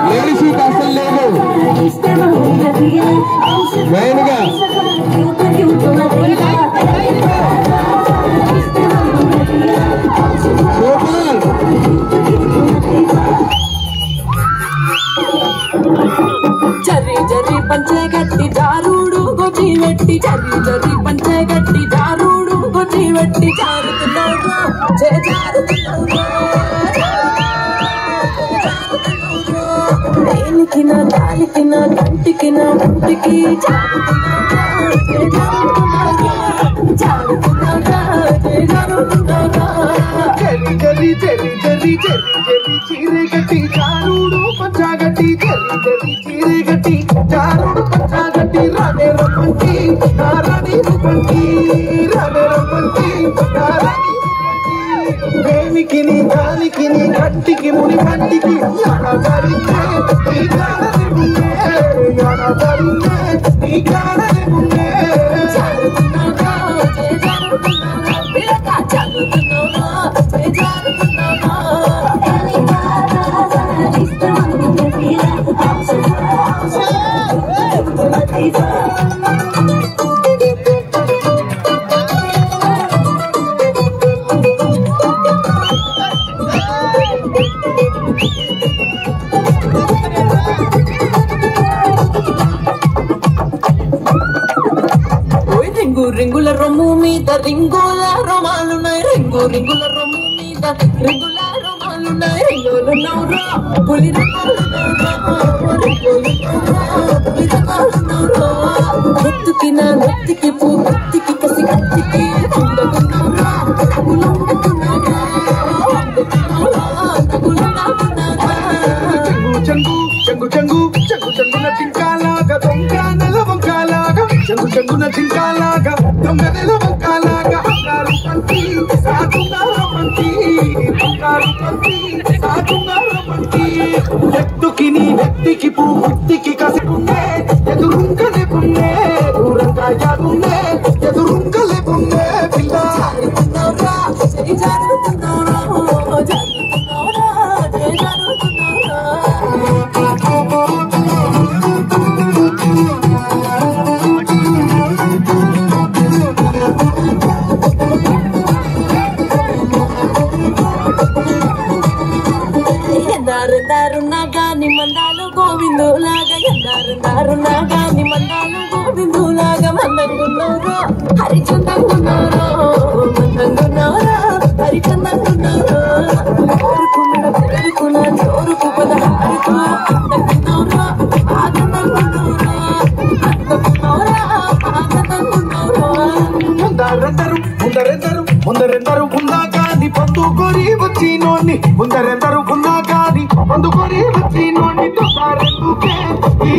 ladies అసలు లేదు మెయిన్గా జరి జరి పంచే గట్టి జారుడు గొచ్చి వెట్టి జరి జరి పంచే గట్టి జారుడు గొచ్చి వెట్టి జారుతున్నావురా దేనికిన దానికిన కంటికిన ఒంటికి జరి జరి జరి జరి జరి జరి చీరే గట్టి జారుడు పంచాగట్టి జరి జరి చీరే గట్టి జారుడు పంచాగట్టి రానే రమ్మంటి నారాణి రమ్మంటి రానే రమ్మంటి నారాణి దేనికి నీ దానికి నీ గట్టికి ముని గట్టికి యాడగారిందే నీ గాడని ముందే యాడగారిందే నీ గాడని ముందే రింగుల రొమ్ము మీద రింగుల రొమాలున్నాయి రింగు రింగుల రొమ్ము మీద రింగుల రొమాలున్నాయి రింగులు నవ్వురా పులి నెత్తికి నా నెత్తికి పూ నెత్తికి కసి కత్తికి చెంగు చెంగు చెంగు చెంగు చెంగున చింకాలాగా దొంగ నెల వంకాలాగా చెంగు చెంగున చింకాలాగా దొంగ నెల వంకాలాగా బంగారు పంచి సాగుంగారు పంచి బంగారు పంచి సాగుంగారు పంచి నెత్తుకి నీ నెత్తికి పూ నెత్తికి కసిపున్నే ఎదురుంకలే పున్నే దూరంగా యాదున్నే ఎదురుంకలే పున్నే పిల్ల ఎందారున్నా గాని మందాలు గోవిందులాగా ఎందారున్నా గాని మందాలు గోవిందులాగా మందంగున్నారో హరిచందంగున్నారో మందంగున్నారో హరిచందంగున్నారో కోరుకున్న చోరుకు పదహారుకు అందగున్నారో ఆనందంగున్నారో ముందరెందరు ఉన్నా కానీ పొందుకొని వచ్చినోన్ని ముందరెందరు ఉన్నా కానీ పొందుకొని వచ్చినోన్ని తొందరెందుకే ఈ